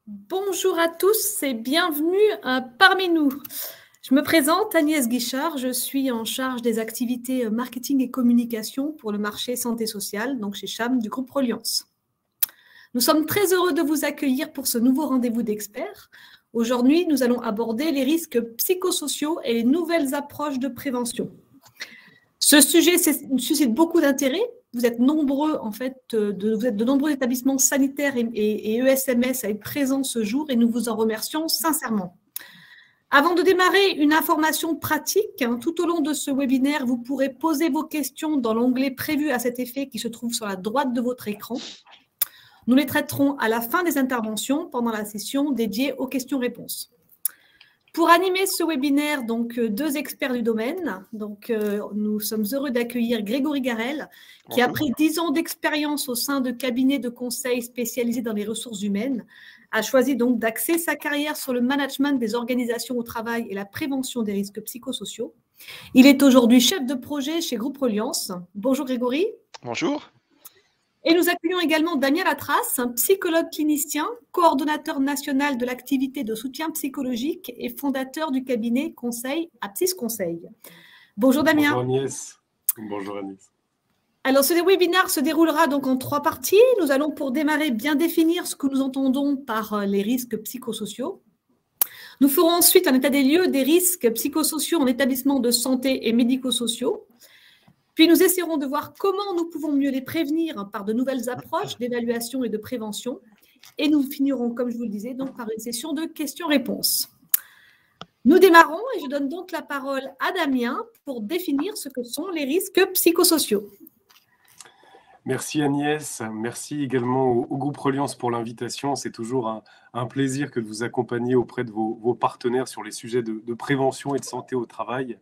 Bonjour à tous et bienvenue parmi nous. Je me présente, Agnès Guichard, je suis en charge des activités marketing et communication pour le marché santé sociale, donc chez CHAM du groupe Reliance. Nous sommes très heureux de vous accueillir pour ce nouveau rendez-vous d'experts. Aujourd'hui, nous allons aborder les risques psychosociaux et les nouvelles approches de prévention. Ce sujet suscite beaucoup d'intérêt. Vous êtes nombreux, en fait, vous êtes de nombreux établissements sanitaires et ESMS à être présents ce jour et nous vous en remercions sincèrement. Avant de démarrer, une information pratique. Tout au long de ce webinaire, vous pourrez poser vos questions dans l'onglet prévu à cet effet qui se trouve sur la droite de votre écran. Nous les traiterons à la fin des interventions pendant la session dédiée aux questions-réponses. Pour animer ce webinaire, donc deux experts du domaine. Nous sommes heureux d'accueillir Grégory Garel, qui a pris 10 ans d'expérience au sein de cabinets de conseil spécialisés dans les ressources humaines, a choisi donc d'axer sa carrière sur le management des organisations au travail et la prévention des risques psychosociaux. Il est aujourd'hui chef de projet chez Groupe Reliance. Bonjour Grégory. Bonjour. Et nous accueillons également Damien Latras, un psychologue clinicien, coordonnateur national de l'activité de soutien psychologique et fondateur du cabinet conseil Apsis Conseil. Bonjour Damien. Bonjour Agnès. Bonjour Agnès. Alors ce webinaire se déroulera donc en 3 parties. Nous allons pour démarrer bien définir ce que nous entendons par les risques psychosociaux. Nous ferons ensuite un état des lieux des risques psychosociaux en établissement de santé et médico-sociaux. Puis nous essaierons de voir comment nous pouvons mieux les prévenir par de nouvelles approches d'évaluation et de prévention. Et nous finirons, comme je vous le disais, donc par une session de questions-réponses. Nous démarrons et je donne donc la parole à Damien pour définir ce que sont les risques psychosociaux. Merci Agnès, merci également au groupe Reliance pour l'invitation. C'est toujours un plaisir que de vous accompagner auprès de vos partenaires sur les sujets de prévention et de santé au travail.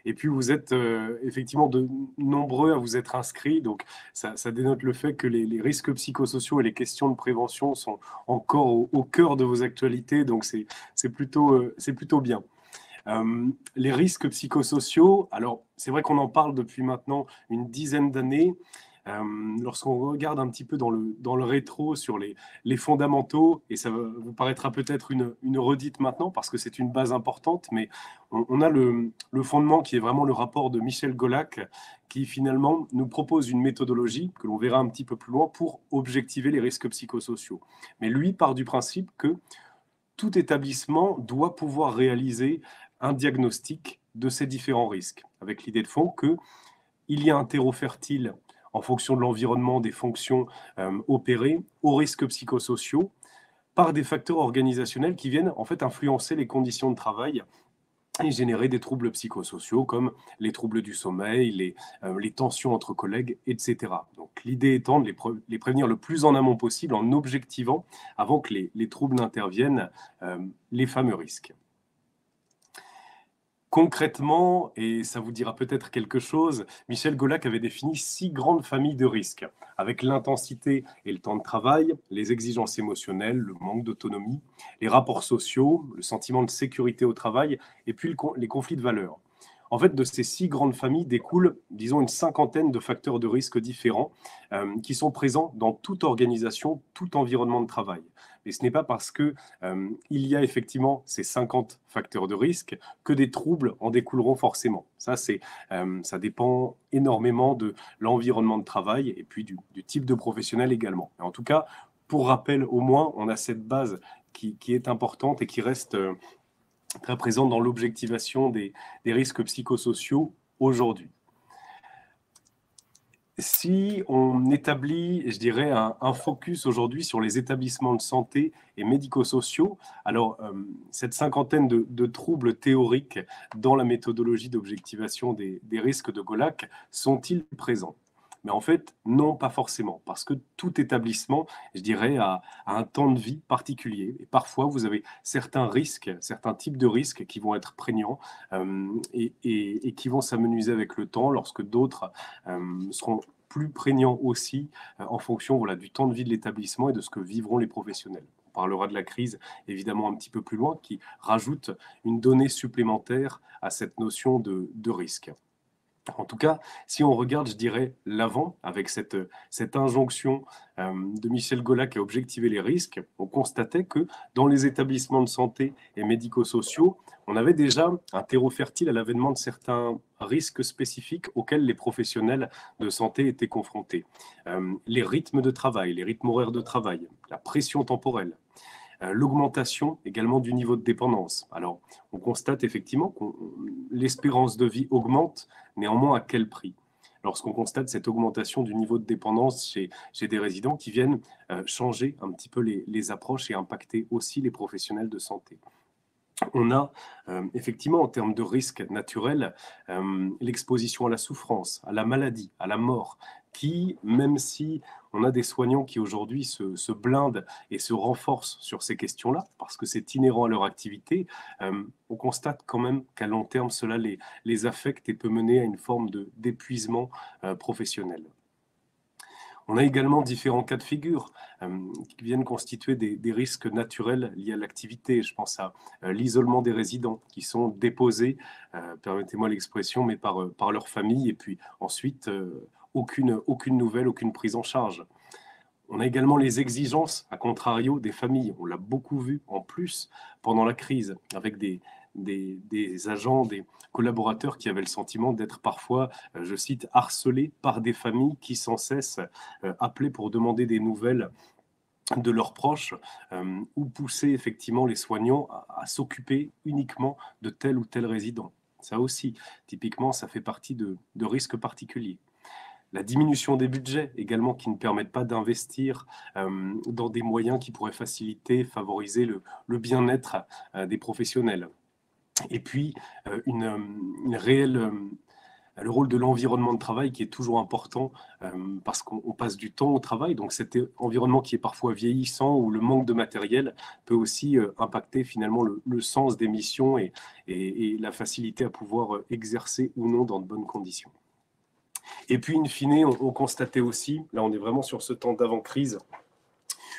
Et puis vous êtes effectivement de nombreux à vous être inscrits, donc ça dénote le fait que les risques psychosociaux et les questions de prévention sont encore au cœur de vos actualités, donc c'est plutôt bien. Les risques psychosociaux, alors c'est vrai qu'on en parle depuis maintenant une dizaine d'années. Lorsqu'on regarde un petit peu dans le rétro sur les fondamentaux, et ça vous paraîtra peut-être une redite maintenant parce que c'est une base importante, mais on a le fondement qui est vraiment le rapport de Michel Golac qui finalement nous propose une méthodologie que l'on verra un petit peu plus loin pour objectiver les risques psychosociaux. Mais lui part du principe que tout établissement doit pouvoir réaliser un diagnostic de ces différents risques, avec l'idée de fond qu'il y a un terreau fertile en fonction de l'environnement, des fonctions opérées, aux risques psychosociaux, par des facteurs organisationnels qui viennent en fait influencer les conditions de travail et générer des troubles psychosociaux comme les troubles du sommeil, les tensions entre collègues, etc. Donc l'idée étant de les prévenir le plus en amont possible en objectivant, avant que les troubles n'interviennent, les fameux risques. Concrètement, et ça vous dira peut-être quelque chose, Michel Golac avait défini 6 grandes familles de risques, avec l'intensité et le temps de travail, les exigences émotionnelles, le manque d'autonomie, les rapports sociaux, le sentiment de sécurité au travail, et puis les conflits de valeurs. En fait, de ces 6 grandes familles découlent, disons, une cinquantaine de facteurs de risque différents qui sont présents dans toute organisation, tout environnement de travail. Et ce n'est pas parce qu'il y a effectivement ces 50 facteurs de risque que des troubles en découleront forcément. Ça dépend énormément de l'environnement de travail et puis du type de professionnel également. En tout cas, pour rappel, au moins, on a cette base qui est importante et qui reste très présente dans l'objectivation des risques psychosociaux aujourd'hui. Si on établit, je dirais, un focus aujourd'hui sur les établissements de santé et médico-sociaux, alors cette cinquantaine de troubles théoriques dans la méthodologie d'objectivation des risques de Golac sont-ils présents ? Mais en fait, non, pas forcément, parce que tout établissement, je dirais, a un temps de vie particulier. Et parfois, vous avez certains risques, certains types de risques qui vont être prégnants et qui vont s'amenuiser avec le temps, lorsque d'autres seront plus prégnants aussi en fonction du temps de vie de l'établissement et de ce que vivront les professionnels. On parlera de la crise, évidemment, un petit peu plus loin, qui rajoute une donnée supplémentaire à cette notion de risque. En tout cas, si on regarde, je dirais, l'avant, avec cette injonction de Michel Gola à objectiver les risques, on constatait que dans les établissements de santé et médico-sociaux, on avait déjà un terreau fertile à l'avènement de certains risques spécifiques auxquels les professionnels de santé étaient confrontés. Les rythmes de travail, les rythmes horaires de travail, la pression temporelle, l'augmentation également du niveau de dépendance. Alors, on constate effectivement que l'espérance de vie augmente, néanmoins à quel prix? Lorsqu'on constate cette augmentation du niveau de dépendance chez des résidents qui viennent changer un petit peu les approches et impacter aussi les professionnels de santé. On a effectivement, en termes de risques naturels, l'exposition à la souffrance, à la maladie, à la mort, qui, même si on a des soignants qui aujourd'hui se blindent et se renforcent sur ces questions-là, parce que c'est inhérent à leur activité, on constate quand même qu'à long terme, cela les affecte et peut mener à une forme d'épuisement professionnel. On a également différents cas de figure qui viennent constituer des risques naturels liés à l'activité. Je pense à l'isolement des résidents qui sont déposés, permettez-moi l'expression, mais par leur famille, et puis ensuite aucune nouvelle, aucune prise en charge. On a également les exigences, à contrario, des familles. On l'a beaucoup vu en plus pendant la crise, avec des agents, des collaborateurs qui avaient le sentiment d'être parfois, je cite, harcelés par des familles qui sans cesse appelaient pour demander des nouvelles de leurs proches ou pousser effectivement les soignants à s'occuper uniquement de tel ou tel résident. Ça aussi, typiquement, ça fait partie de risques particuliers. La diminution des budgets également qui ne permettent pas d'investir dans des moyens qui pourraient faciliter, favoriser le bien-être des professionnels. Et puis, une réelle, le rôle de l'environnement de travail qui est toujours important parce qu'on passe du temps au travail. Donc cet environnement qui est parfois vieillissant ou le manque de matériel peut aussi impacter finalement le sens des missions et la facilité à pouvoir exercer ou non dans de bonnes conditions. Et puis, in fine, on constatait aussi, là on est vraiment sur ce temps d'avant-crise,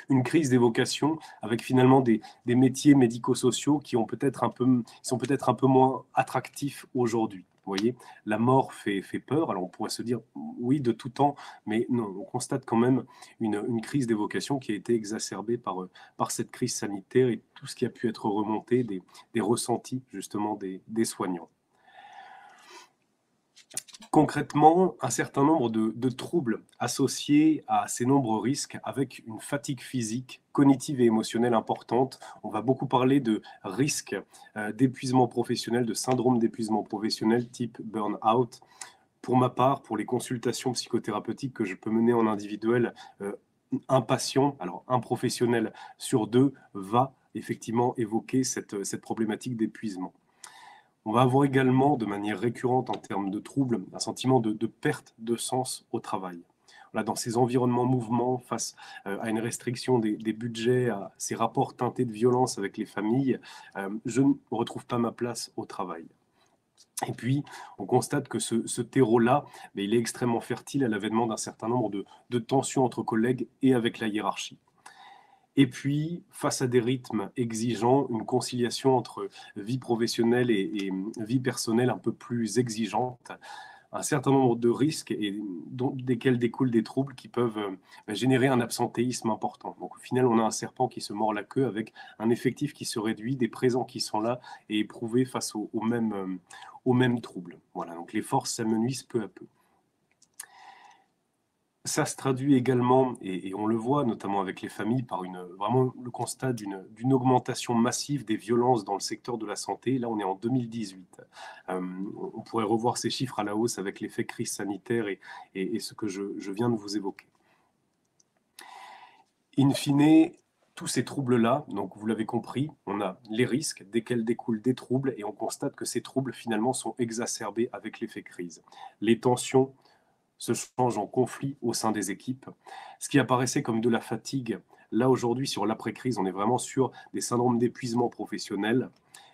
une crise des vocations avec finalement des métiers médico-sociaux qui sont peut-être un peu moins attractifs aujourd'hui. Vous voyez, la mort fait peur. Alors on pourrait se dire oui de tout temps, mais non, on constate quand même une crise des vocations qui a été exacerbée par cette crise sanitaire et tout ce qui a pu être remonté des ressentis justement des soignants. Concrètement, un certain nombre de troubles associés à ces nombreux risques avec une fatigue physique, cognitive et émotionnelle importante. On va beaucoup parler de risques d'épuisement professionnel, de syndrome d'épuisement professionnel type burn-out. Pour ma part, pour les consultations psychothérapeutiques que je peux mener en individuel, un patient, alors un professionnel sur deux, va effectivement évoquer cette problématique d'épuisement. On va avoir également, de manière récurrente en termes de troubles, un sentiment de perte de sens au travail. Voilà, dans ces environnements mouvements, face à une restriction des budgets, à ces rapports teintés de violence avec les familles, je ne retrouve pas ma place au travail. Et puis, on constate que ce terreau-là, il est extrêmement fertile à l'avènement d'un certain nombre de tensions entre collègues et avec la hiérarchie. Et puis, face à des rythmes exigeants, une conciliation entre vie professionnelle et vie personnelle un peu plus exigeante, un certain nombre de risques desquels découlent des troubles qui peuvent générer un absentéisme important. Donc au final, on a un serpent qui se mord la queue avec un effectif qui se réduit, des présents qui sont là et éprouvés face aux mêmes troubles. Voilà, donc les forces s'amenuisent peu à peu. Ça se traduit également, et on le voit notamment avec les familles, par vraiment le constat d'une augmentation massive des violences dans le secteur de la santé. Là, on est en 2018. On pourrait revoir ces chiffres à la hausse avec l'effet crise sanitaire et ce que je viens de vous évoquer. In fine, tous ces troubles-là, donc vous l'avez compris, on a les risques desquels découlent des troubles et on constate que ces troubles finalement sont exacerbés avec l'effet crise. Les tensions se change en conflit au sein des équipes. Ce qui apparaissait comme de la fatigue, là aujourd'hui sur l'après-crise, on est vraiment sur des syndromes d'épuisement professionnel.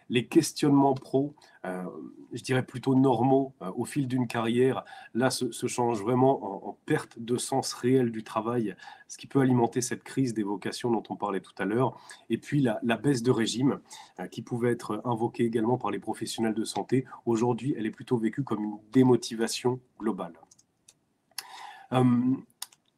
Les questionnements pro, je dirais plutôt normaux, au fil d'une carrière, là se changent vraiment en perte de sens réel du travail, ce qui peut alimenter cette crise des vocations dont on parlait tout à l'heure, et puis la baisse de régime, qui pouvait être invoquée également par les professionnels de santé. Aujourd'hui, elle est plutôt vécue comme une démotivation globale.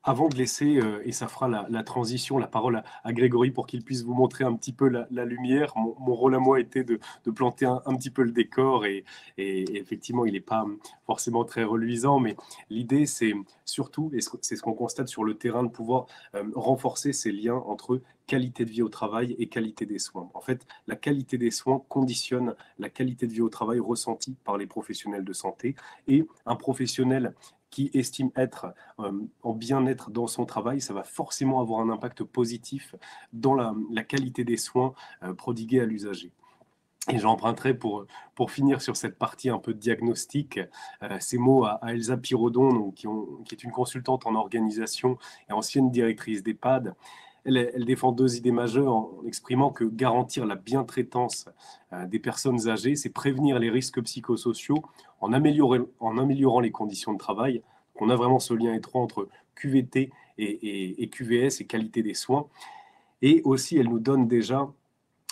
Avant de laisser, et ça fera la transition, la parole à Grégory pour qu'il puisse vous montrer un petit peu la lumière, mon rôle à moi était de planter un petit peu le décor et effectivement, il n'est pas forcément très reluisant, mais l'idée, c'est surtout, et c'est ce qu'on constate sur le terrain, de pouvoir renforcer ces liens entre qualité de vie au travail et qualité des soins. En fait, la qualité des soins conditionne la qualité de vie au travail ressentie par les professionnels de santé, et un professionnel qui estime être en bien-être dans son travail, ça va forcément avoir un impact positif dans la qualité des soins prodigués à l'usager. Et j'emprunterai pour finir sur cette partie un peu de diagnostic, ces mots à Elsa Pirodon, donc, qui est une consultante en organisation et ancienne directrice d'EHPAD. Elle défend deux idées majeures en exprimant que garantir la bientraitance des personnes âgées, c'est prévenir les risques psychosociaux en améliorant les conditions de travail. On a vraiment ce lien étroit entre QVT et QVS et qualité des soins. Et aussi, elle nous donne déjà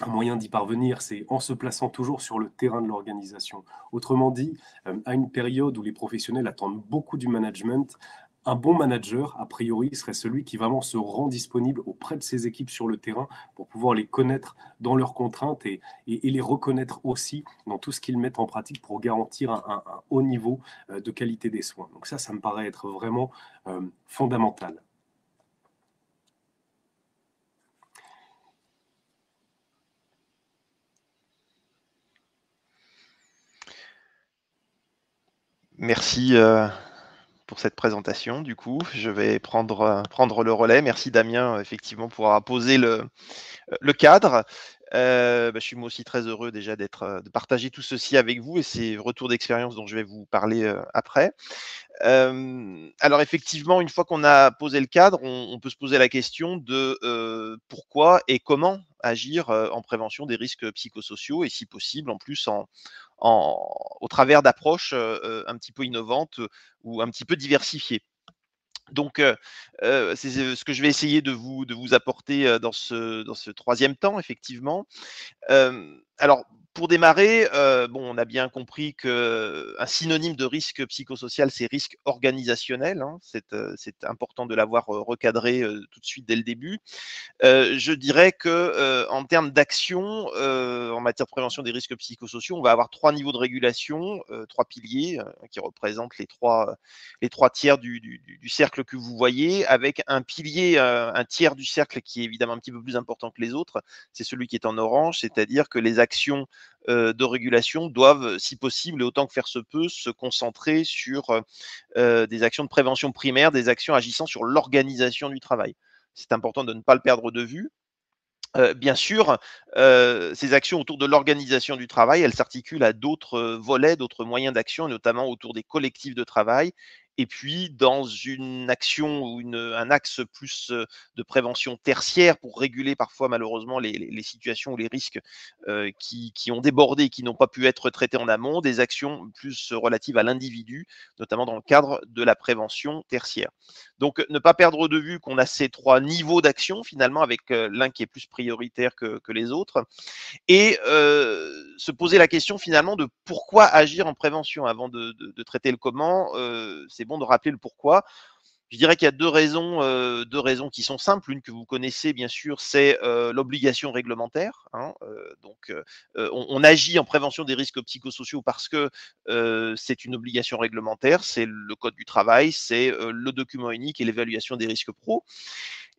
un moyen d'y parvenir, c'est en se plaçant toujours sur le terrain de l'organisation. Autrement dit, à une période où les professionnels attendent beaucoup du management, un bon manager, a priori, serait celui qui vraiment se rend disponible auprès de ses équipes sur le terrain pour pouvoir les connaître dans leurs contraintes et les reconnaître aussi dans tout ce qu'ils mettent en pratique pour garantir un haut niveau de qualité des soins. Donc ça me paraît être vraiment fondamental. Merci pour cette présentation. Du coup, je vais prendre le relais. Merci Damien, effectivement, pour avoir posé le cadre. Je suis moi aussi très heureux déjà de partager tout ceci avec vous et ces retours d'expérience dont je vais vous parler après. Alors effectivement, une fois qu'on a posé le cadre, on peut se poser la question de pourquoi et comment agir en prévention des risques psychosociaux et si possible en plus au travers d'approches un petit peu innovantes ou un petit peu diversifiées. Donc, c'est ce que je vais essayer de vous apporter dans ce troisième temps, effectivement. Alors, pour démarrer, on a bien compris qu'un synonyme de risque psychosocial, c'est risque organisationnel, hein. C'est important de l'avoir recadré tout de suite dès le début. Je dirais que en termes d'action, en matière de prévention des risques psychosociaux, on va avoir 3 niveaux de régulation, 3 piliers qui représentent les trois tiers du cercle que vous voyez, avec un pilier, un tiers du cercle qui est évidemment un petit peu plus important que les autres. C'est celui qui est en orange, c'est-à-dire que les actions de régulation doivent, si possible et autant que faire se peut, se concentrer sur des actions de prévention primaire, des actions agissant sur l'organisation du travail. C'est important de ne pas le perdre de vue. Bien sûr, ces actions autour de l'organisation du travail, elles s'articulent à d'autres volets, d'autres moyens d'action, notamment autour des collectifs de travail. Et puis, dans une action ou un axe plus de prévention tertiaire pour réguler parfois malheureusement les situations ou les risques qui ont débordé et qui n'ont pas pu être traités en amont, des actions plus relatives à l'individu, notamment dans le cadre de la prévention tertiaire. Donc, ne pas perdre de vue qu'on a ces 3 niveaux d'action finalement, avec l'un qui est plus prioritaire que les autres, et se poser la question finalement de pourquoi agir en prévention. Avant de traiter le comment, c'est bon de rappeler le pourquoi. Je dirais qu'il y a deux raisons qui sont simples. Une que vous connaissez bien sûr, c'est l'obligation réglementaire, hein. On agit en prévention des risques psychosociaux parce que c'est une obligation réglementaire, c'est le code du travail, c'est le document unique et l'évaluation des risques pro.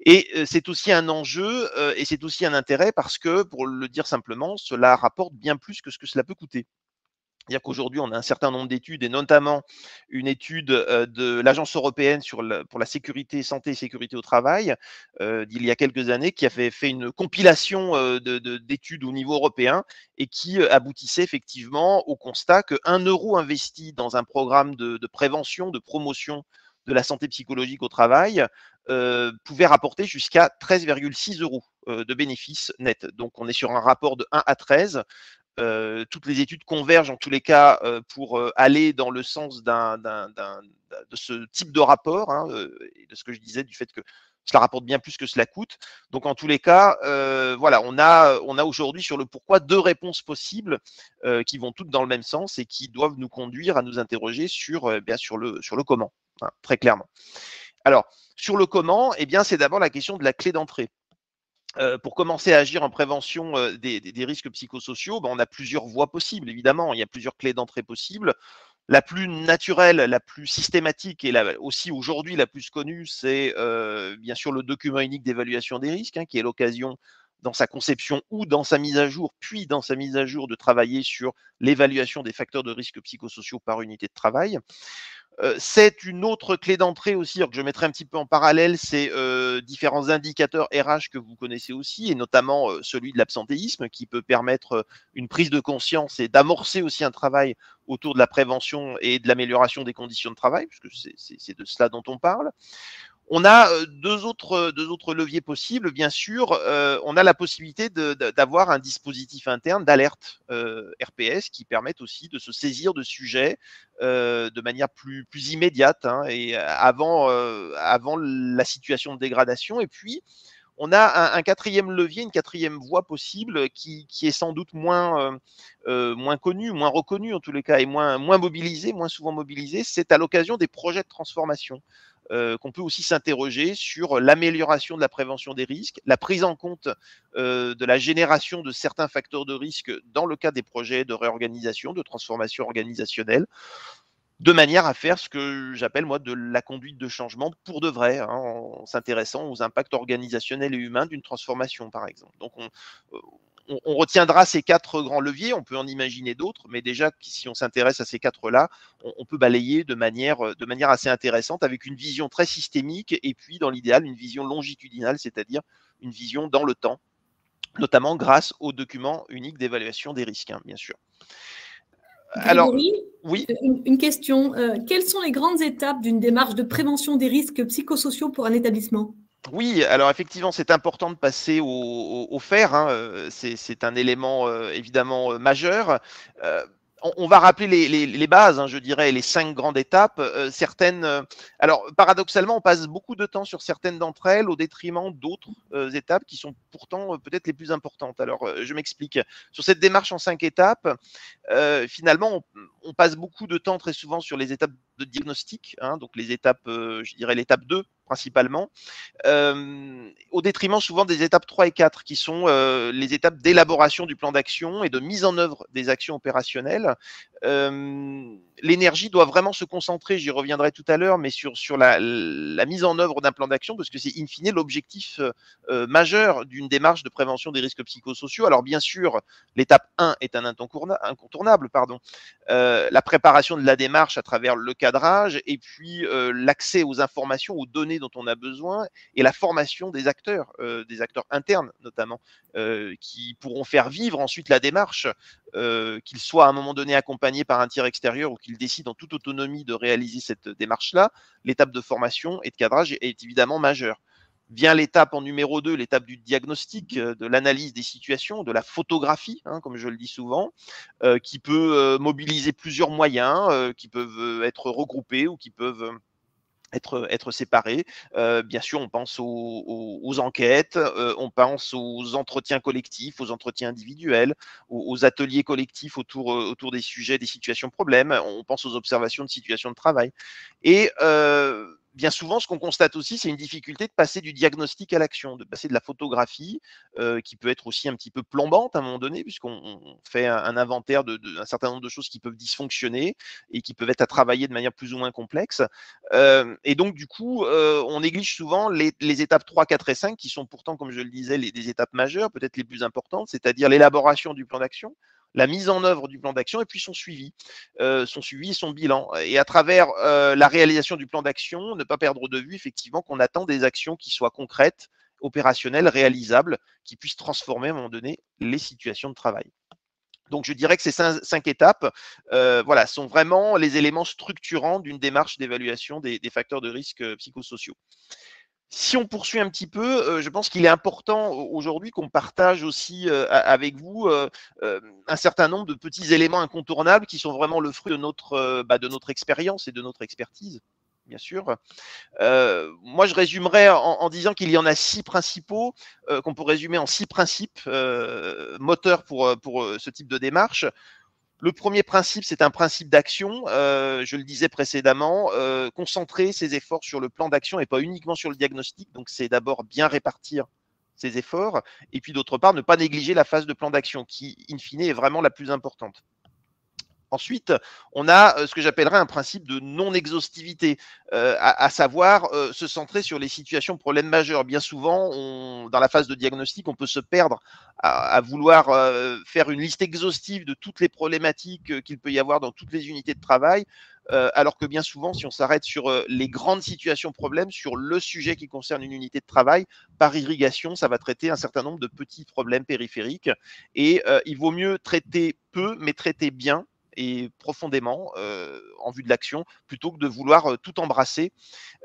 Et c'est aussi un enjeu et c'est aussi un intérêt parce que, pour le dire simplement, cela rapporte bien plus que ce que cela peut coûter. C'est-à-dire qu'aujourd'hui, on a un certain nombre d'études, et notamment une étude de l'Agence européenne pour la sécurité, santé et sécurité au travail, d'il y a quelques années, qui avait fait une compilation d'études au niveau européen et qui aboutissait effectivement au constat qu'1 euro investi dans un programme de prévention, de promotion de la santé psychologique au travail pouvait rapporter jusqu'à 13,6 euros de bénéfices nets. Donc, on est sur un rapport de 1 à 13. toutes les études convergent en tous les cas pour aller dans le sens de ce type de rapport, hein, et de ce que je disais du fait que cela rapporte bien plus que cela coûte. Donc en tous les cas, voilà, on a aujourd'hui sur le pourquoi 2 réponses possibles qui vont toutes dans le même sens et qui doivent nous conduire à nous interroger sur, bien, sur le comment, hein, très clairement. Alors, sur le comment, eh bien, c'est d'abord la question de la clé d'entrée. Pour commencer à agir en prévention des risques psychosociaux, ben, on a plusieurs voies possibles, évidemment. Il y a plusieurs clés d'entrée possibles. La plus naturelle, la plus systématique et aussi aujourd'hui la plus connue, c'est bien sûr le document unique d'évaluation des risques, hein, qui est l'occasion dans sa conception ou dans sa mise à jour, puis dans sa mise à jour, de travailler sur l'évaluation des facteurs de risque psychosociaux par unité de travail. C'est une autre clé d'entrée aussi, que je mettrai un petit peu en parallèle, c'est différents indicateurs RH que vous connaissez aussi, et notamment celui de l'absentéisme, qui peut permettre une prise de conscience et d'amorcer aussi un travail autour de la prévention et de l'amélioration des conditions de travail, puisque c'est de cela dont on parle. On a deux autres leviers possibles, bien sûr. On a la possibilité d'avoir un dispositif interne d'alerte RPS qui permettent aussi de se saisir de sujets de manière plus immédiate, hein, et avant la situation de dégradation. Et puis, on a un quatrième levier, une quatrième voie possible qui est sans doute moins connue, moins reconnue en tous les cas, et moins mobilisée, moins souvent mobilisée. C'est à l'occasion des projets de transformation qu'on peut aussi s'interroger sur l'amélioration de la prévention des risques, la prise en compte de la génération de certains facteurs de risque dans le cas des projets de réorganisation, de transformation organisationnelle, de manière à faire ce que j'appelle moi de la conduite de changement pour de vrai, hein, en s'intéressant aux impacts organisationnels et humains d'une transformation, par exemple. Donc on retiendra ces 4 grands leviers, on peut en imaginer d'autres, mais déjà, si on s'intéresse à ces 4-là, on peut balayer de manière assez intéressante, avec une vision très systémique, et puis dans l'idéal, une vision longitudinale, c'est-à-dire une vision dans le temps, notamment grâce au document unique d'évaluation des risques, hein, bien sûr. Grégory, alors, oui. Une question. Quelles sont les grandes étapes d'une démarche de prévention des risques psychosociaux pour un établissement ? Oui, alors effectivement, c'est important de passer au faire, hein, c'est un élément évidemment majeur. On va rappeler les bases, hein, je dirais, les 5 grandes étapes. Certaines, alors paradoxalement, on passe beaucoup de temps sur certaines d'entre elles au détriment d'autres étapes qui sont pourtant peut-être les plus importantes. Alors, je m'explique. Sur cette démarche en 5 étapes, finalement, on passe beaucoup de temps très souvent sur les étapes de diagnostic, hein, donc les étapes, je dirais l'étape 2 principalement, au détriment souvent des étapes 3 et 4 qui sont les étapes d'élaboration du plan d'action et de mise en œuvre des actions opérationnelles. L'énergie doit vraiment se concentrer, j'y reviendrai tout à l'heure, mais sur la mise en œuvre d'un plan d'action, parce que c'est in fine l'objectif majeur d'une démarche de prévention des risques psychosociaux. Alors bien sûr, l'étape 1 est un incontournable, la préparation de la démarche à travers le cadrage, et puis l'accès aux informations, aux données dont on a besoin, et la formation des acteurs internes notamment, qui pourront faire vivre ensuite la démarche, qu'ils soient à un moment donné accompagnés par un tiers extérieur ou qu'ils décident en toute autonomie de réaliser cette démarche-là. L'étape de formation et de cadrage est évidemment majeure. Vient l'étape en numéro 2, l'étape du diagnostic, de l'analyse des situations, de la photographie, hein, comme je le dis souvent, qui peut mobiliser plusieurs moyens, qui peuvent être regroupés ou qui peuvent être séparés. Bien sûr, on pense aux enquêtes, on pense aux entretiens collectifs, aux entretiens individuels, aux ateliers collectifs autour des sujets, des situations problèmes. On pense aux observations de situations de travail. Et bien souvent, ce qu'on constate aussi, c'est une difficulté de passer du diagnostic à l'action, de passer de la photographie, qui peut être aussi un petit peu plombante à un moment donné, puisqu'on fait un inventaire d'un certain nombre de choses qui peuvent dysfonctionner et qui peuvent être à travailler de manière plus ou moins complexe. Et donc, du coup, on néglige souvent les étapes 3, 4 et 5, qui sont pourtant, comme je le disais, des étapes majeures, peut-être les plus importantes, c'est-à-dire l'élaboration du plan d'action, la mise en œuvre du plan d'action, et puis son suivi et son bilan. Et à travers la réalisation du plan d'action, ne pas perdre de vue effectivement qu'on attend des actions qui soient concrètes, opérationnelles, réalisables, qui puissent transformer à un moment donné les situations de travail. Donc, je dirais que ces 5 étapes sont vraiment les éléments structurants d'une démarche d'évaluation des facteurs de risque psychosociaux. Si on poursuit un petit peu, je pense qu'il est important aujourd'hui qu'on partage aussi avec vous un certain nombre de petits éléments incontournables qui sont vraiment le fruit de notre expérience et de notre expertise, bien sûr. Moi, je résumerais en disant qu'il y en a 6 principaux, qu'on peut résumer en 6 principes moteurs pour ce type de démarche. Le premier principe, c'est un principe d'action. Je le disais précédemment, concentrer ses efforts sur le plan d'action et pas uniquement sur le diagnostic. Donc, c'est d'abord bien répartir ses efforts. Et puis, d'autre part, ne pas négliger la phase de plan d'action qui, in fine, est vraiment la plus importante. Ensuite, on a ce que j'appellerais un principe de non-exhaustivité, à savoir se centrer sur les situations problèmes majeurs. Bien souvent, dans la phase de diagnostic, on peut se perdre à vouloir faire une liste exhaustive de toutes les problématiques qu'il peut y avoir dans toutes les unités de travail, alors que bien souvent, si on s'arrête sur les grandes situations problèmes, sur le sujet qui concerne une unité de travail, par irrigation, ça va traiter un certain nombre de petits problèmes périphériques. Et il vaut mieux traiter peu, mais traiter bien et profondément en vue de l'action, plutôt que de vouloir tout embrasser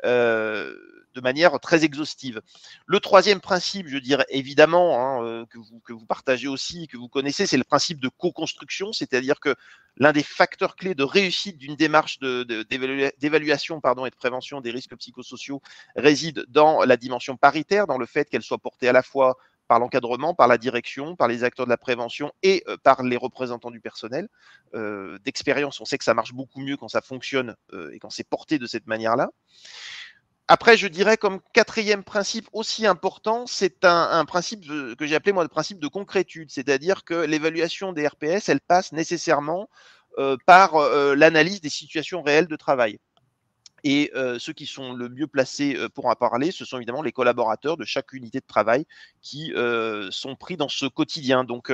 de manière très exhaustive. Le troisième principe, je dirais évidemment, que vous partagez aussi, que vous connaissez, c'est le principe de co-construction, c'est-à-dire que l'un des facteurs clés de réussite d'une démarche d'évaluation et de prévention des risques psychosociaux réside dans la dimension paritaire, dans le fait qu'elle soit portée à la fois par l'encadrement, par la direction, par les acteurs de la prévention et par les représentants du personnel. D'expérience, on sait que ça marche beaucoup mieux quand ça fonctionne et quand c'est porté de cette manière-là. Après, je dirais comme quatrième principe aussi important, c'est un principe que j'ai appelé moi le principe de concrétude, c'est-à-dire que l'évaluation des RPS, elle passe nécessairement par l'analyse des situations réelles de travail. Et ceux qui sont le mieux placés pour en parler, ce sont évidemment les collaborateurs de chaque unité de travail qui sont pris dans ce quotidien. Donc,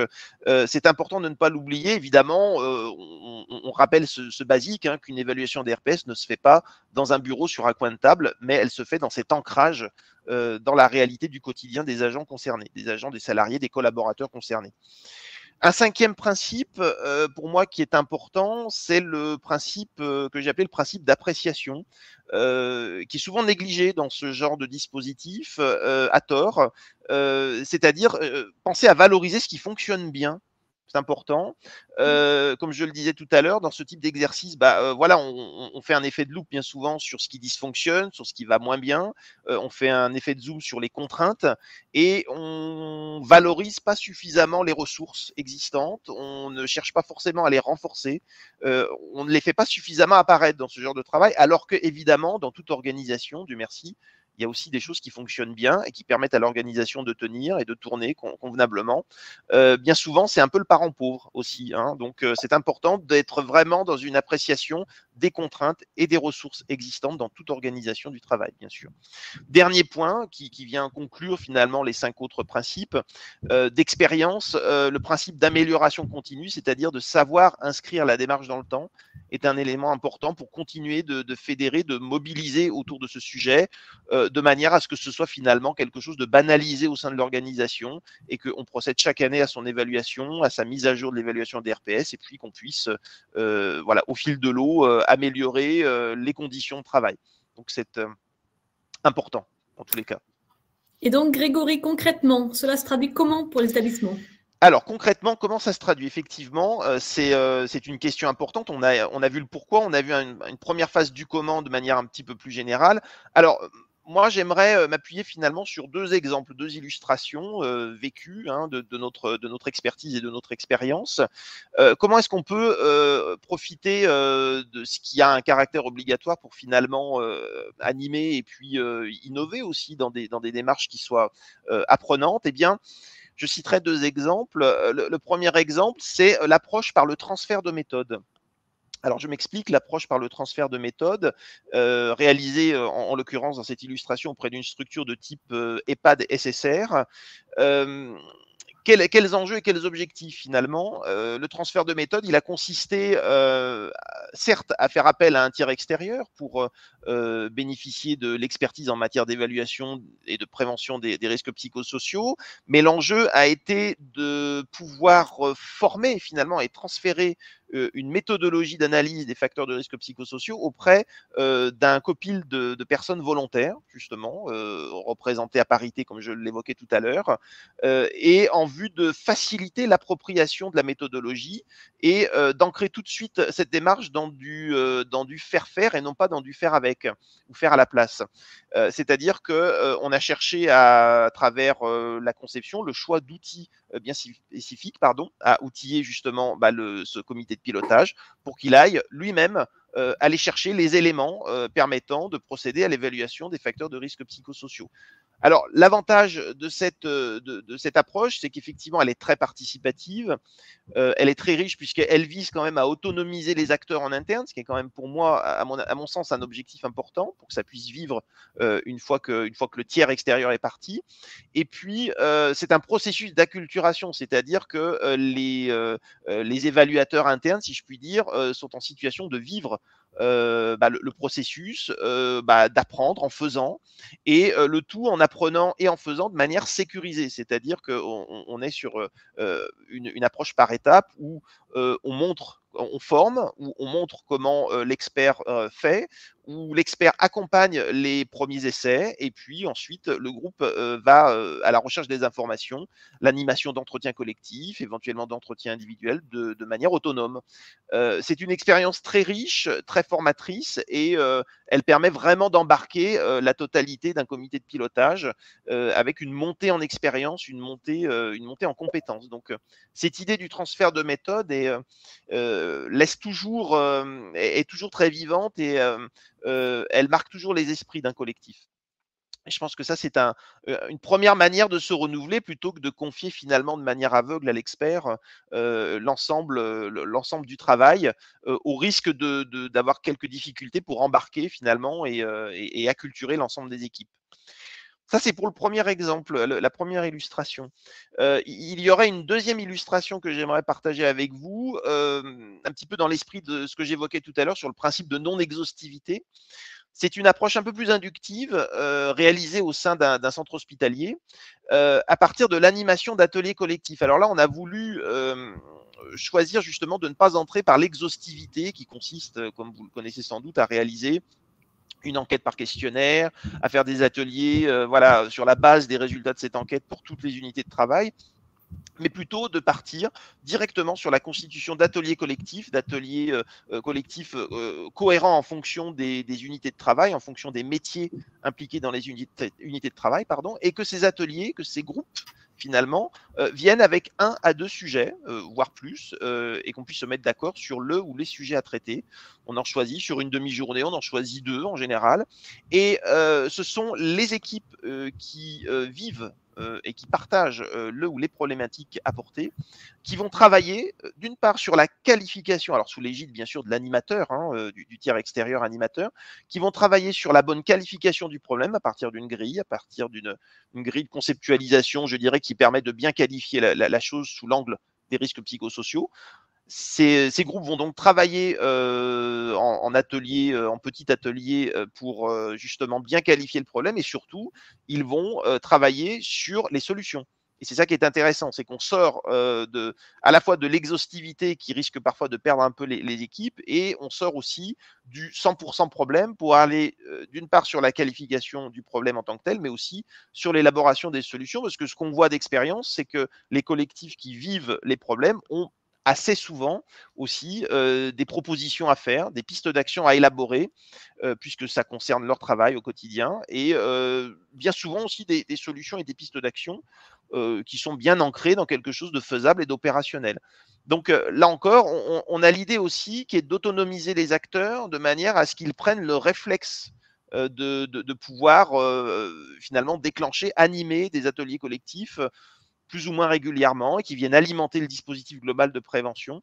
c'est important de ne pas l'oublier. Évidemment, on rappelle ce basique, qu'une évaluation des RPS ne se fait pas dans un bureau sur un coin de table, mais elle se fait dans cet ancrage dans la réalité du quotidien des agents concernés, des agents, des salariés, des collaborateurs concernés. Un cinquième principe, pour moi, qui est important, c'est le principe que j'ai appelé le principe d'appréciation, qui est souvent négligé dans ce genre de dispositif à tort. C'est-à-dire penser à valoriser ce qui fonctionne bien. C'est important. Comme je le disais tout à l'heure, dans ce type d'exercice, voilà, on fait un effet de loupe bien souvent sur ce qui dysfonctionne, sur ce qui va moins bien. On fait un effet de zoom sur les contraintes et on valorise pas suffisamment les ressources existantes. On ne cherche pas forcément à les renforcer. On ne les fait pas suffisamment apparaître dans ce genre de travail, alors que évidemment, dans toute organisation, Dieu merci, il y a aussi des choses qui fonctionnent bien et qui permettent à l'organisation de tenir et de tourner convenablement. Bien souvent, c'est un peu le parent pauvre aussi. Donc, c'est important d'être vraiment dans une appréciation des contraintes et des ressources existantes dans toute organisation du travail, bien sûr. Dernier point qui vient conclure finalement les 5 autres principes d'expérience, le principe d'amélioration continue, c'est-à-dire de savoir inscrire la démarche dans le temps, est un élément important pour continuer de fédérer, de mobiliser autour de ce sujet, de manière à ce que ce soit finalement quelque chose de banalisé au sein de l'organisation et qu'on procède chaque année à son évaluation, à sa mise à jour de l'évaluation des RPS et puis qu'on puisse, voilà, au fil de l'eau, améliorer les conditions de travail. Donc, c'est important dans tous les cas. Et donc, Grégory, concrètement, cela se traduit comment pour les établissements ? Alors concrètement, comment ça se traduit? Effectivement, c'est une question importante. On a vu le pourquoi, on a vu une première phase du comment de manière un petit peu plus générale. Alors, moi, j'aimerais m'appuyer finalement sur 2 exemples, 2 illustrations vécues de notre expertise et de notre expérience. Comment est-ce qu'on peut profiter de ce qui a un caractère obligatoire pour finalement animer et puis innover aussi dans des démarches qui soient apprenantes? Eh bien, je citerai 2 exemples. Le premier exemple, c'est l'approche par le transfert de méthode. Alors, je m'explique, l'approche par le transfert de méthode, réalisée en l'occurrence dans cette illustration auprès d'une structure de type EHPAD SSR. Quels enjeux et quels objectifs finalement? Le transfert de méthode, il a consisté certes à faire appel à un tiers extérieur pour bénéficier de l'expertise en matière d'évaluation et de prévention des risques psychosociaux, mais l'enjeu a été de pouvoir former finalement et transférer une méthodologie d'analyse des facteurs de risque psychosociaux auprès d'un copil de personnes volontaires, justement, représentées à parité, comme je l'évoquais tout à l'heure, et en vue de faciliter l'appropriation de la méthodologie et d'ancrer tout de suite cette démarche dans du faire et non pas dans du faire avec ou faire à la place. C'est-à-dire qu'on a cherché à travers la conception, le choix d'outils bien spécifiques, à outiller justement ce comité de pilotage pour qu'il aille lui-même aller chercher les éléments permettant de procéder à l'évaluation des facteurs de risque psychosociaux. Alors, l'avantage de cette approche, c'est qu'effectivement, elle est très participative, elle est très riche puisqu'elle vise quand même à autonomiser les acteurs en interne, ce qui est quand même pour moi, à mon sens, un objectif important pour que ça puisse vivre une fois que le tiers extérieur est parti. Et puis, c'est un processus d'acculturation, c'est-à-dire que les évaluateurs internes, si je puis dire, sont en situation de vivre le processus, d'apprendre en faisant, et le tout en apprenant et en faisant de manière sécurisée, c'est-à-dire qu'on est sur une approche par étapes où on forme, où on montre comment l'expert fait, où l'expert accompagne les premiers essais, et puis ensuite le groupe va à la recherche des informations, l'animation d'entretiens collectifs, éventuellement d'entretiens individuels de manière autonome. C'est une expérience très riche, très formatrice, et elle permet vraiment d'embarquer la totalité d'un comité de pilotage avec une montée en expérience, une montée en compétences. Donc, cette idée du transfert de méthode est toujours très vivante, et elle marque toujours les esprits d'un collectif. Et je pense que ça, c'est une première manière de se renouveler plutôt que de confier finalement de manière aveugle à l'expert l'ensemble du travail, au risque d'avoir quelques difficultés pour embarquer finalement et acculturer l'ensemble des équipes. Ça, c'est pour le premier exemple, la première illustration. Il y aurait une deuxième illustration que j'aimerais partager avec vous, un petit peu dans l'esprit de ce que j'évoquais tout à l'heure sur le principe de non-exhaustivité. C'est une approche un peu plus inductive, réalisée au sein d'un centre hospitalier, à partir de l'animation d'ateliers collectifs. Alors là, on a voulu choisir justement de ne pas entrer par l'exhaustivité qui consiste, comme vous le connaissez sans doute, à réaliser une enquête par questionnaire, à faire des ateliers sur la base des résultats de cette enquête pour toutes les unités de travail, mais plutôt de partir directement sur la constitution d'ateliers collectifs, cohérents en fonction des unités de travail, en fonction des métiers impliqués dans les unités de travail, et que ces ateliers, que ces groupes, finalement, viennent avec 1 à 2 sujets, voire plus, et qu'on puisse se mettre d'accord sur le ou les sujets à traiter. On en choisit sur une demi-journée, on en choisit 2 en général, et ce sont les équipes qui vivent et qui partagent le ou les problématiques apportées, qui vont travailler d'une part sur la qualification, alors sous l'égide bien sûr de l'animateur, du tiers extérieur animateur, qui vont travailler sur la bonne qualification du problème à partir d'une grille, à partir d'une grille de conceptualisation, je dirais, qui permet de bien qualifier la chose sous l'angle des risques psychosociaux. Ces groupes vont donc travailler en atelier, en petit atelier, pour justement bien qualifier le problème, et surtout, ils vont travailler sur les solutions. Et c'est ça qui est intéressant, c'est qu'on sort à la fois de l'exhaustivité qui risque parfois de perdre un peu les équipes, et on sort aussi du 100% problème pour aller d'une part sur la qualification du problème en tant que tel, mais aussi sur l'élaboration des solutions, parce que ce qu'on voit d'expérience, c'est que les collectifs qui vivent les problèmes ont assez souvent aussi des propositions à faire, des pistes d'action à élaborer, puisque ça concerne leur travail au quotidien, et bien souvent aussi des solutions et des pistes d'action qui sont bien ancrées dans quelque chose de faisable et d'opérationnel. Donc là encore, on a l'idée aussi qui est d'autonomiser les acteurs de manière à ce qu'ils prennent le réflexe de pouvoir finalement déclencher, animer des ateliers collectifs plus ou moins régulièrement, et qui viennent alimenter le dispositif global de prévention,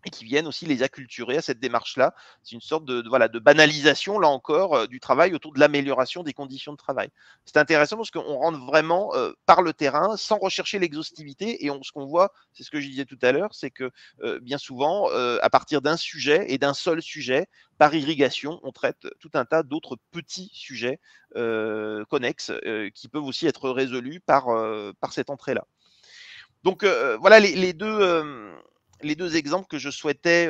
et qui viennent aussi les acculturer à cette démarche-là. C'est une sorte de banalisation, là encore, du travail autour de l'amélioration des conditions de travail. C'est intéressant parce qu'on rentre vraiment par le terrain, sans rechercher l'exhaustivité, et ce qu'on voit, c'est ce que je disais tout à l'heure, c'est que bien souvent, à partir d'un sujet, et d'un seul sujet, par irrigation, on traite tout un tas d'autres petits sujets connexes qui peuvent aussi être résolus par cette entrée-là. Donc voilà les deux les deux exemples que je souhaitais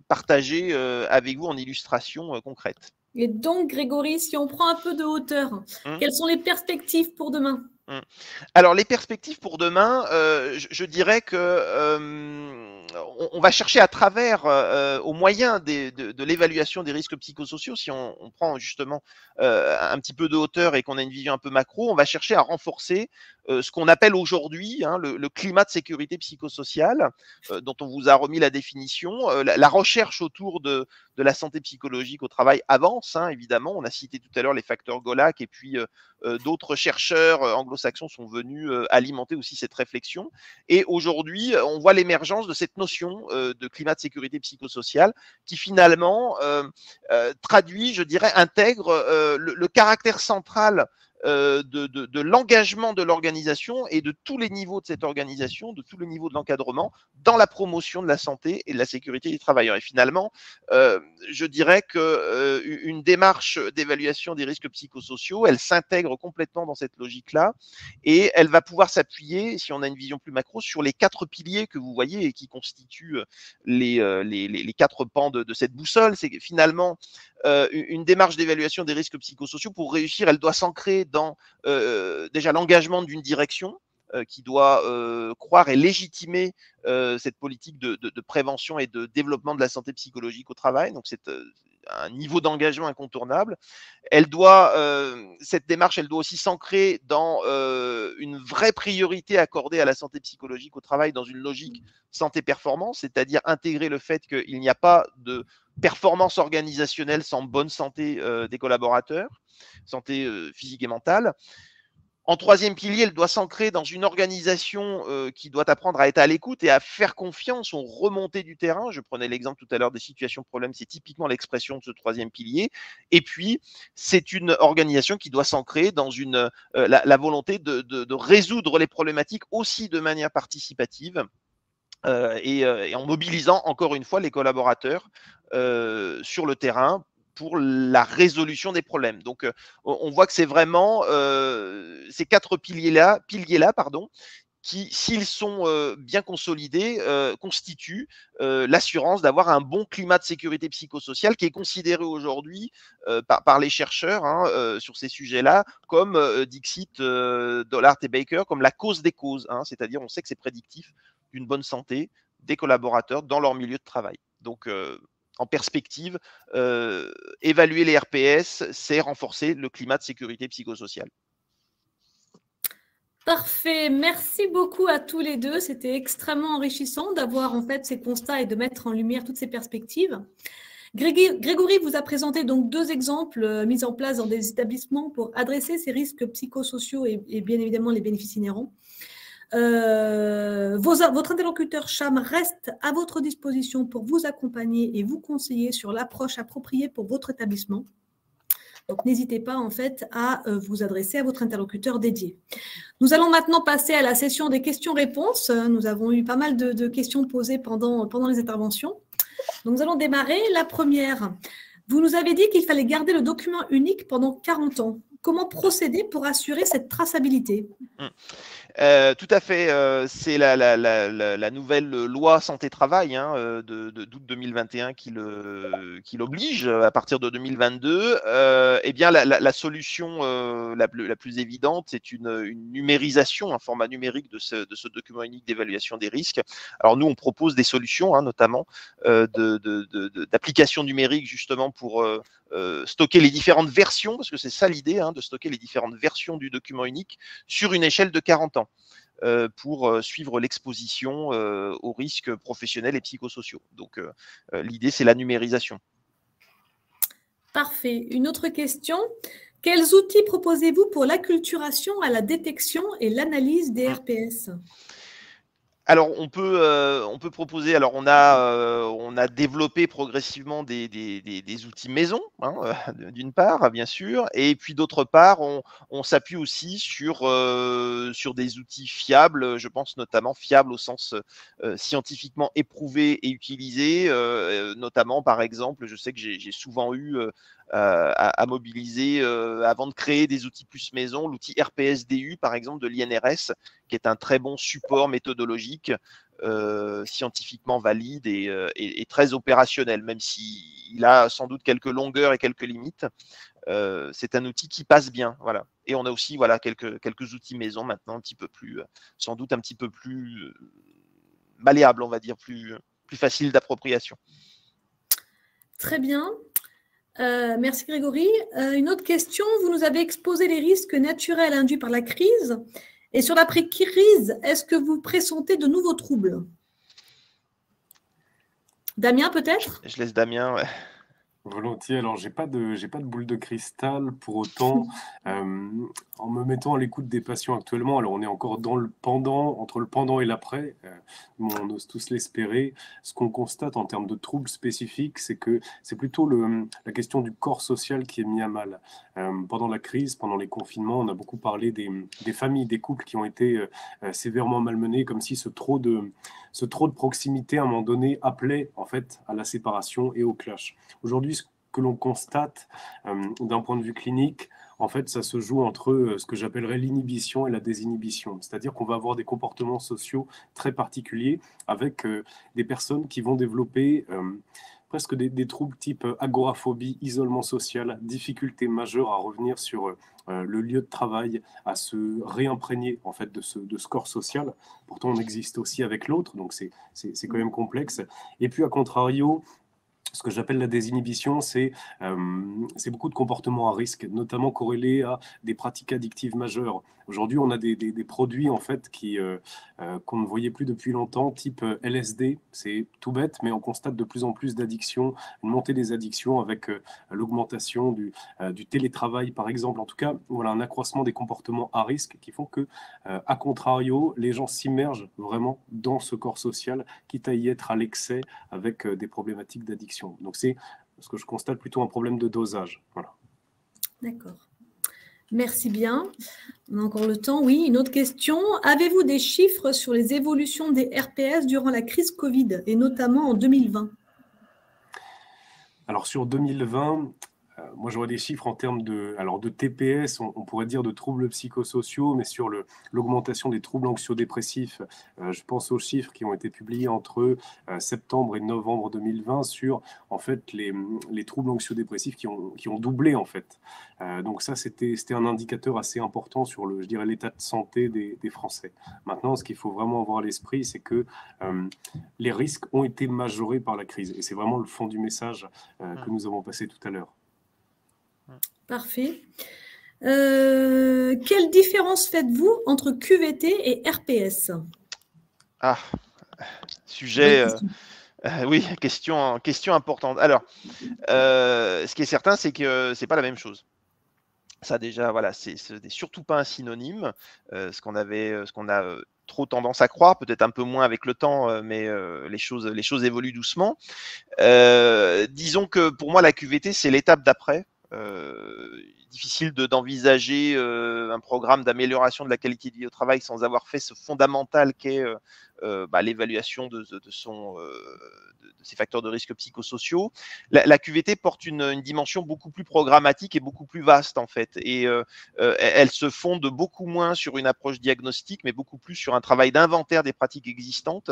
partager avec vous en illustration concrète. Et donc, Grégory, si on prend un peu de hauteur, quelles sont les perspectives pour demain? Alors, les perspectives pour demain, je dirais que on va chercher à travers, au moyen de l'évaluation des risques psychosociaux, si on prend justement un petit peu de hauteur et qu'on a une vision un peu macro, on va chercher à renforcer ce qu'on appelle aujourd'hui le climat de sécurité psychosociale, dont on vous a remis la définition. La recherche autour de la santé psychologique au travail avance, évidemment. On a cité tout à l'heure les facteurs Golac et puis d'autres chercheurs anglo-saxons sont venus alimenter aussi cette réflexion. Et aujourd'hui, on voit l'émergence de cette notion de climat de sécurité psychosociale qui finalement traduit, je dirais, intègre le caractère central de l'engagement de l'organisation et de tous les niveaux de cette organisation, de tous les niveaux de l'encadrement dans la promotion de la santé et de la sécurité des travailleurs. Et finalement, je dirais que une démarche d'évaluation des risques psychosociaux, elle s'intègre complètement dans cette logique-là et elle va pouvoir s'appuyer, si on a une vision plus macro, sur les 4 piliers que vous voyez et qui constituent les 4 pans de cette boussole. C'est finalement une démarche d'évaluation des risques psychosociaux. Pour réussir, elle doit s'ancrer dans déjà l'engagement d'une direction qui doit croire et légitimer cette politique de prévention et de développement de la santé psychologique au travail. Donc c'est un niveau d'engagement incontournable. Cette démarche, elle doit aussi s'ancrer dans une vraie priorité accordée à la santé psychologique au travail dans une logique santé-performance, c'est-à-dire intégrer le fait qu'il n'y a pas de performance organisationnelle sans bonne santé des collaborateurs, santé physique et mentale. En 3e pilier, elle doit s'ancrer dans une organisation qui doit apprendre à être à l'écoute et à faire confiance aux remontées du terrain. Je prenais l'exemple tout à l'heure des situations problèmes, c'est typiquement l'expression de ce 3e pilier. Et puis, c'est une organisation qui doit s'ancrer dans la volonté de résoudre les problématiques aussi de manière participative. Et en mobilisant encore une fois les collaborateurs sur le terrain pour la résolution des problèmes. Donc, on voit que c'est vraiment ces 4 piliers-là, qui, s'ils sont bien consolidés, constituent l'assurance d'avoir un bon climat de sécurité psychosociale qui est considéré aujourd'hui par les chercheurs sur ces sujets-là comme Dixit, Dollard et Baker, comme la cause des causes. C'est-à-dire, on sait que c'est prédictif d'une bonne santé des collaborateurs dans leur milieu de travail. Donc, en perspective, évaluer les RPS, c'est renforcer le climat de sécurité psychosociale. Parfait, merci beaucoup à tous les deux. C'était extrêmement enrichissant d'avoir en fait ces constats et de mettre en lumière toutes ces perspectives. Grégory vous a présenté donc 2 exemples mis en place dans des établissements pour adresser ces risques psychosociaux et bien évidemment les bénéfices inhérents. Votre interlocuteur Cham reste à votre disposition pour vous accompagner et vous conseiller sur l'approche appropriée pour votre établissement. Donc, n'hésitez pas en fait à vous adresser à votre interlocuteur dédié. Nous allons maintenant passer à la session des questions-réponses. Nous avons eu pas mal de questions posées pendant les interventions. Donc, nous allons démarrer. La première, vous nous avez dit qu'il fallait garder le document unique pendant 40 ans. Comment procéder pour assurer cette traçabilité ? Tout à fait. C'est la nouvelle loi santé-travail d'août 2021 qui l'oblige à partir de 2022. Eh bien, la solution la plus évidente, c'est une numérisation, un format numérique de ce document unique d'évaluation des risques. Alors nous, on propose des solutions, notamment d'applications numériques justement pour stocker les différentes versions, parce que c'est ça l'idée, de stocker les différentes versions du document unique sur une échelle de 40 ans pour suivre l'exposition aux risques professionnels et psychosociaux. Donc, l'idée, c'est la numérisation. Parfait. Une autre question. Quels outils proposez-vous pour l'acculturation à la détection et l'analyse des RPS ? Alors, on peut proposer. Alors, on a développé progressivement des outils maison, d'une part, bien sûr, et puis d'autre part, on s'appuie aussi sur des outils fiables. Je pense notamment fiables au sens scientifiquement éprouvé et utilisé, notamment, par exemple, je sais que j'ai souvent eu à mobiliser avant de créer des outils plus maison, l'outil RPS-DU, par exemple, de l'INRS, qui est un très bon support méthodologique diagnostic scientifiquement valide et très opérationnel, même s'il a sans doute quelques longueurs et quelques limites. C'est un outil qui passe bien, voilà. Et on a aussi voilà quelques outils maison maintenant un petit peu plus, sans doute un petit peu plus malléable, on va dire, plus facile d'appropriation. Très bien. Merci Grégory. Une autre question, vous nous avez exposé les risques naturels induits par la crise. Et sur l'après-crise, est-ce que vous pressentez de nouveaux troubles? Damien, peut-être? Je laisse Damien. Ouais. Volontiers. Alors, j'ai pas de boule de cristal. Pour autant, en me mettant à l'écoute des patients actuellement, alors on est encore dans le pendant, entre le pendant et l'après, on ose tous l'espérer. Ce qu'on constate en termes de troubles spécifiques, c'est que c'est plutôt la question du corps social qui est mis à mal. Pendant la crise, pendant les confinements, on a beaucoup parlé des familles, des couples qui ont été sévèrement malmenés, comme si ce trop de proximité à un moment donné appelait en fait à la séparation et au clash. Aujourd'hui, ce que l'on constate d'un point de vue clinique, en fait, ça se joue entre ce que j'appellerais l'inhibition et la désinhibition. C'est-à-dire qu'on va avoir des comportements sociaux très particuliers avec des personnes qui vont développer presque des troubles type agoraphobie, isolement social, difficulté majeure à revenir sur le lieu de travail, à se réimprégner en fait de ce corps social. Pourtant, on existe aussi avec l'autre, donc c'est quand même complexe. Et puis, à contrario, ce que j'appelle la désinhibition, c'est beaucoup de comportements à risque, notamment corrélés à des pratiques addictives majeures. Aujourd'hui, on a des produits en fait qu'on ne voyait plus depuis longtemps, type LSD. C'est tout bête, mais on constate de plus en plus d'addictions, une montée des addictions avec l'augmentation du télétravail, par exemple. En tout cas, voilà un accroissement des comportements à risque qui font que, à contrario, les gens s'immergent vraiment dans ce corps social, quitte à y être à l'excès avec des problématiques d'addiction. Donc c'est ce que je constate plutôt un problème de dosage. Voilà. D'accord. Merci bien. On a encore le temps. Oui, une autre question. Avez-vous des chiffres sur les évolutions des RPS durant la crise Covid, et notamment en 2020? Alors sur 2020, moi j'aurais des chiffres en termes de TPS, on pourrait dire de troubles psychosociaux, mais sur l'augmentation des troubles anxio-dépressifs, je pense aux chiffres qui ont été publiés entre septembre et novembre 2020 sur en fait les troubles anxio-dépressifs qui ont doublé en fait. Donc ça c'était un indicateur assez important sur l'état de santé des Français. Maintenant, ce qu'il faut vraiment avoir à l'esprit, c'est que les risques ont été majorés par la crise, et c'est vraiment le fond du message que nous avons passé tout à l'heure. Parfait. Quelle différence faites-vous entre QVT et RPS? Ah, sujet. Oui, question importante. Alors, ce qui est certain, c'est que c'est pas la même chose. Ça déjà, voilà, c'est surtout pas un synonyme. Ce qu'on a trop tendance à croire, peut-être un peu moins avec le temps, mais les choses évoluent doucement. Disons que pour moi, la QVT, c'est l'étape d'après. Difficile d'envisager un programme d'amélioration de la qualité de vie au travail sans avoir fait ce fondamental qu'est l'évaluation de ces facteurs de risque psychosociaux. La QVT porte une dimension beaucoup plus programmatique et beaucoup plus vaste en fait, et elle se fonde beaucoup moins sur une approche diagnostique, mais beaucoup plus sur un travail d'inventaire des pratiques existantes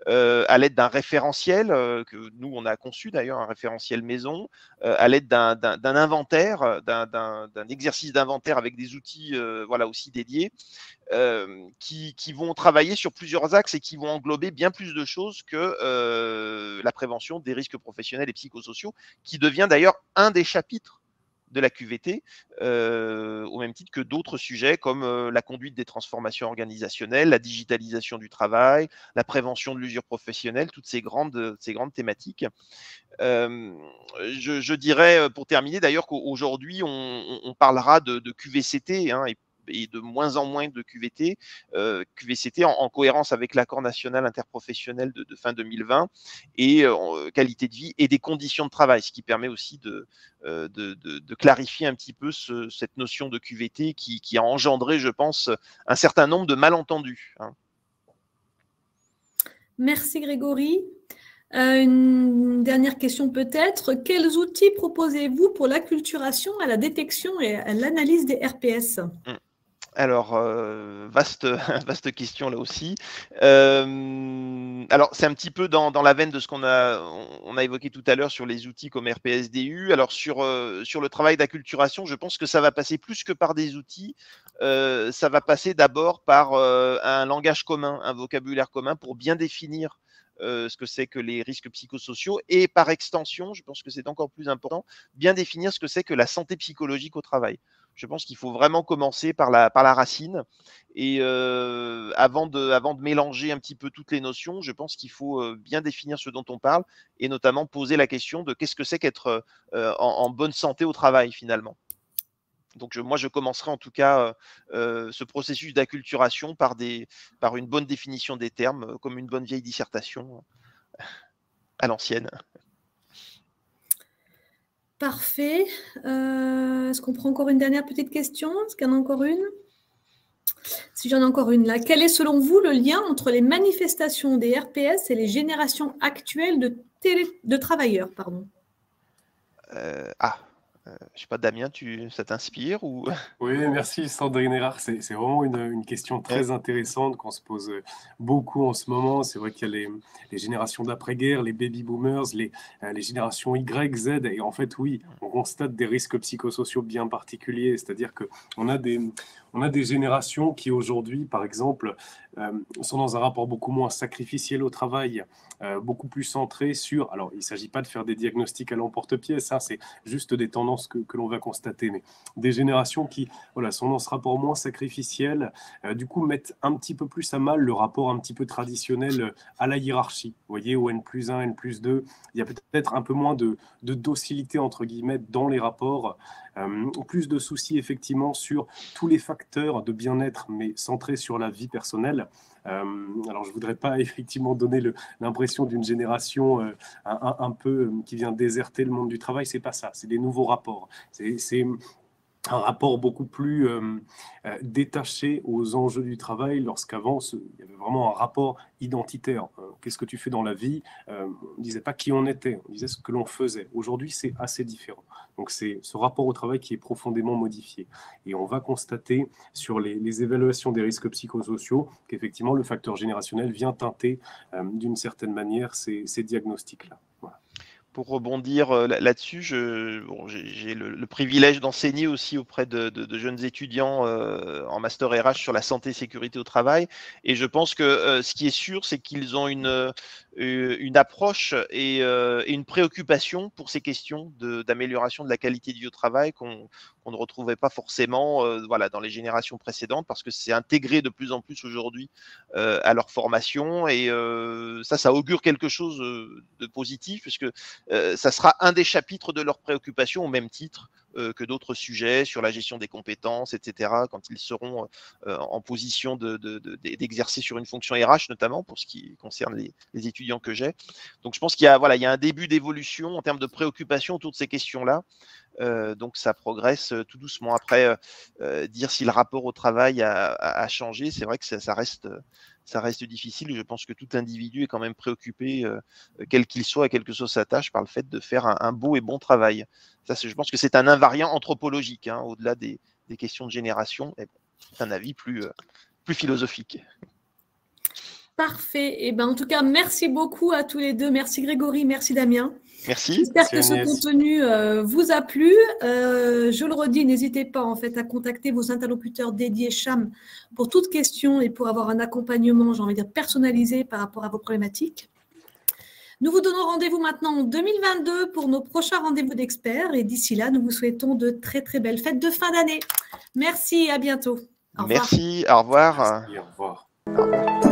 à l'aide d'un référentiel que nous on a conçu d'ailleurs, un référentiel maison, à l'aide d'un inventaire, d'un exercice d'inventaire avec des outils aussi dédiés qui vont travailler sur plusieurs axes et qui vont englober bien plus de choses que la prévention des risques professionnels et psychosociaux, qui devient d'ailleurs un des chapitres de la QVT, au même titre que d'autres sujets comme la conduite des transformations organisationnelles, la digitalisation du travail, la prévention de l'usure professionnelle, toutes ces grandes thématiques. Je dirais, pour terminer d'ailleurs, qu'aujourd'hui, on parlera de QVCT, et de moins en moins de QVT, QVCT en cohérence avec l'accord national interprofessionnel de fin 2020 et qualité de vie et des conditions de travail, ce qui permet aussi de clarifier un petit peu cette notion de QVT qui a engendré, je pense, un certain nombre de malentendus. Merci Grégory. Une dernière question peut-être. Quels outils proposez-vous pour l'acculturation à la détection et à l'analyse des RPS? Alors, vaste question là aussi. Alors, c'est un petit peu dans la veine de ce qu'on a évoqué tout à l'heure sur les outils comme RPSDU. Alors, sur le travail d'acculturation, je pense que ça va passer plus que par des outils. Ça va passer d'abord par un langage commun, un vocabulaire commun pour bien définir ce que c'est que les risques psychosociaux et par extension, je pense que c'est encore plus important, bien définir ce que c'est que la santé psychologique au travail. Je pense qu'il faut vraiment commencer par la racine. Et avant de mélanger un petit peu toutes les notions, je pense qu'il faut bien définir ce dont on parle et notamment poser la question de qu'est-ce que c'est qu'être en bonne santé au travail finalement. Donc moi, je commencerai en tout cas ce processus d'acculturation par une bonne définition des termes, comme une bonne vieille dissertation à l'ancienne. Parfait. Est-ce qu'on prend encore une dernière petite question? Est-ce qu'il y en a encore une? Si j'en ai encore une là. Quel est selon vous le lien entre les manifestations des RPS et les générations actuelles de travailleurs, pardon? Je sais pas, Damien, ça t'inspire ou... Oui, merci Sandrine Erard. C'est vraiment une question très intéressante qu'on se pose beaucoup en ce moment. C'est vrai qu'il y a les générations d'après-guerre, les baby-boomers, les générations Y, Z. Et en fait, oui, on constate des risques psychosociaux bien particuliers. C'est-à-dire qu'on a des générations qui aujourd'hui, par exemple, sont dans un rapport beaucoup moins sacrificiel au travail, beaucoup plus centré sur... Alors, il ne s'agit pas de faire des diagnostics à l'emporte-pièce, ça, c'est juste des tendances que l'on va constater, mais des générations qui sont dans ce rapport moins sacrificiel, du coup mettent un petit peu plus à mal le rapport un petit peu traditionnel à la hiérarchie. Vous voyez, au N+1, N+2, il y a peut-être un peu moins de docilité, entre guillemets, dans les rapports, plus de soucis effectivement sur tous les facteurs de bien-être, mais centrés sur la vie personnelle. Alors, je ne voudrais pas effectivement donner l'impression d'une génération un peu qui vient déserter le monde du travail. C'est pas ça, c'est des nouveaux rapports. C'est un rapport beaucoup plus détaché aux enjeux du travail, lorsqu'avant, il y avait vraiment un rapport identitaire. Qu'est-ce que tu fais dans la vie? On ne disait pas qui on était, on disait ce que l'on faisait. Aujourd'hui, c'est assez différent. Donc, c'est ce rapport au travail qui est profondément modifié. Et on va constater sur les évaluations des risques psychosociaux qu'effectivement, le facteur générationnel vient teinter d'une certaine manière ces diagnostics-là. Voilà. Pour rebondir là-dessus, j'ai le privilège d'enseigner aussi auprès de jeunes étudiants en master RH sur la santé et sécurité au travail. Et je pense que ce qui est sûr, c'est qu'ils ont une approche et une préoccupation pour ces questions d'amélioration de la qualité de vie au travail qu'on ne retrouvait pas forcément dans les générations précédentes, parce que c'est intégré de plus en plus aujourd'hui à leur formation. Et ça augure quelque chose de positif, puisque ça sera un des chapitres de leurs préoccupations, au même titre que d'autres sujets sur la gestion des compétences, etc., quand ils seront en position d'exercer sur une fonction RH, notamment pour ce qui concerne les étudiants que j'ai. Donc je pense qu'il y a un début d'évolution en termes de préoccupation autour de ces questions-là. Donc ça progresse tout doucement. Après, dire si le rapport au travail a changé, c'est vrai que ça reste difficile. Je pense que tout individu est quand même préoccupé, quel qu'il soit et quelle que soit sa tâche, par le fait de faire un beau et bon travail. Ça, je pense que c'est un invariant anthropologique, au-delà des questions de génération. C'est un avis plus philosophique. Parfait. Et en tout cas, merci beaucoup à tous les deux. Merci Grégory, merci Damien. Merci. J'espère que ce contenu vous a plu. Je le redis, n'hésitez pas à contacter vos interlocuteurs dédiés CHAM pour toute question et pour avoir un accompagnement, j'ai envie de dire, personnalisé par rapport à vos problématiques. Nous vous donnons rendez-vous maintenant en 2022 pour nos prochains rendez-vous d'experts. Et d'ici là, nous vous souhaitons de très, très belles fêtes de fin d'année. Merci et à bientôt. Merci, au revoir. Merci, au revoir. Au revoir.